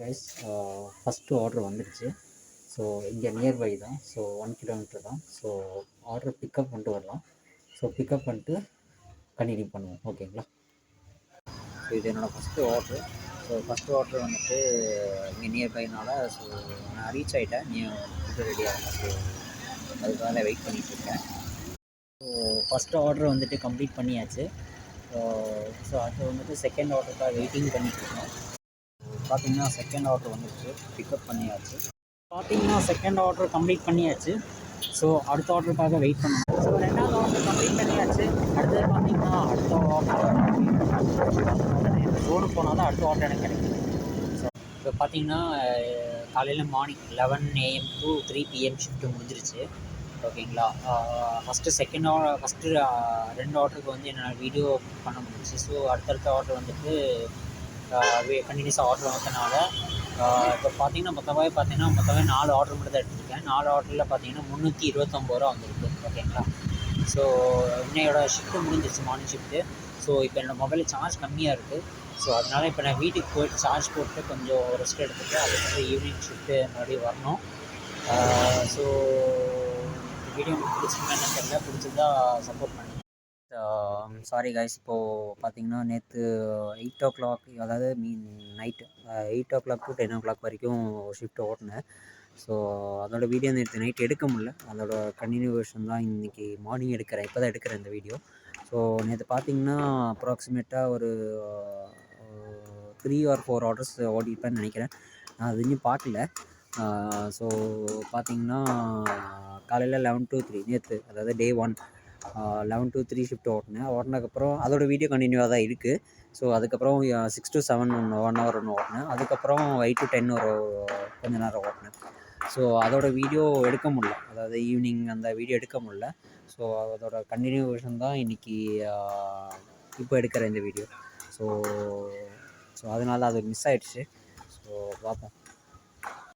Guys, first order வந்துடுச்சு. So இங்கே nearby தான். ஸோ 1 கிலோமீட்டர் தான். ஸோ ஆர்டர் பிக்கப் பண்ணிட்டு வரலாம். ஸோ பிக்கப் பண்ணிட்டு கண்டினியூ பண்ணுவோம். ஓகேங்களா? ஸோ இது என்னோடய first order. So first order வந்துட்டு இங்கே நியர்பைனால ஸோ நான் ரீச் ஆகிட்டேன். நீ ஃபுட்டு ரெடியாக. ஸோ அதுக்காக வெயிட் பண்ணிகிட்ருக்கேன். ஸோ ஃபஸ்ட்டு ஆர்டர் வந்துட்டு கம்ப்ளீட் பண்ணியாச்சு. ஸோ அது வந்துட்டு செகண்ட் ஆர்டருக்காக வெயிட்டிங் பண்ணிகிட்ருக்கோம். பார்த்தீங்கன்னா செகண்ட் ஆர்டர் வந்துடுச்சு, பிக்கப் பண்ணியாச்சு. பார்த்தீங்கன்னா செகண்ட் ஆர்டர் கம்ப்ளீட் பண்ணியாச்சு. ஸோ அடுத்த ஆர்டருக்காக வெயிட் பண்ணணும். ஸோ ரெண்டாவது ஆர்டர் கம்ப்ளீட் பண்ணியாச்சு. அடுத்தது பார்த்தீங்கன்னா அடுத்த ஆர்டர் ரோடு போனால் தான் அடுத்த ஆர்டர் எனக்கு கிடைக்கும். ஸோ இப்போ பார்த்தீங்கன்னா காலையில் morning 11 AM to 3 PM shift முடிஞ்சிருச்சு. ஓகேங்களா? ஃபஸ்ட்டு 2 ஆர்டருக்கு வந்து என்னால் வீடியோ பண்ண முடிஞ்சிச்சு. ஸோ அடுத்தடுத்த ஆர்டர் வந்துட்டு கண்டினியூஸாக ஆர்டர் வந்ததுனால இப்போ பார்த்தீங்கன்னா மொத்தமாகவே 4 ஆர்டர் மட்டும் தான் எடுத்துருக்கேன். 4 ஆர்டரில் பார்த்தீங்கன்னா 329 ரூபா வந்துருக்கு. ஓகேங்களா? ஸோ இன்னையோட ஷிஃப்ட்டு முடிஞ்சிருச்சு, மார்னிங் ஷிஃப்ட்டு. ஸோ இப்போ என்னோடய மொபைலில் சார்ஜ் கம்மியாக இருக்குது. ஸோ அதனால் இப்போ நான் வீட்டுக்கு போய்ட்டு சார்ஜ் போட்டு கொஞ்சம் ரெஸ்ட் எடுத்துகிட்டு அதுக்கப்புறம் ஈவினிங் ஷிஃப்ட்டு மறுபடியும் வரணும். ஸோ வீடியோ உங்களுக்கு பிடிச்சிருந்தா தெரியல, பிடிச்சிருந்தா சப்போர்ட் பண்ணுங்கள். சாரி கைஸ், இப்போது பார்த்தீங்கன்னா நேற்று 8 o'clock, அதாவது நைட்டு 8 o'clock to 10 o'clock வரைக்கும் ஷிஃப்ட் ஓட்டினேன். ஸோ அதோடய வீடியோ நேற்று நைட் எடுக்க முடியல. அதோட கண்டினியூவேஷன் தான் இன்றைக்கி மார்னிங் எடுக்கிறேன். இப்போ தான் எடுக்கிறேன் இந்த வீடியோ. ஸோ நேற்று பார்த்தீங்கன்னா அப்ராக்சிமேட்டாக ஒரு 3 or 4 ஆர்டர்ஸ் ஓடிப்பேன்னு நினைக்கிறேன். நான் அது இன்னும் பார்க்கல. ஸோ பார்த்தீங்கன்னா காலையில் 11 to 3 நேற்று, அதாவது டே 1 11 to 3 ஷிஃப்ட் ஓட்டினதுக்கப்புறம் அதோடய வீடியோ கண்டினியூவாக தான் இருக்குது. ஸோ அதுக்கப்புறம் 6 to 7 1 hour ஓட்டினேன். அதுக்கப்புறம் 8 to 10 ஒரு கொஞ்ச நேரம் ஓட்டினேன். ஸோ அதோட வீடியோ எடுக்க முடியல, அதாவது ஈவினிங் அந்த வீடியோ எடுக்க முடியல. ஸோ அதோட கண்டினியூவேஷன் தான் இன்றைக்கி இப்போ எடுக்கிற இந்த வீடியோ. ஸோ அதனால் அது மிஸ் ஆகிடுச்சு. ஸோ பார்ப்போம்.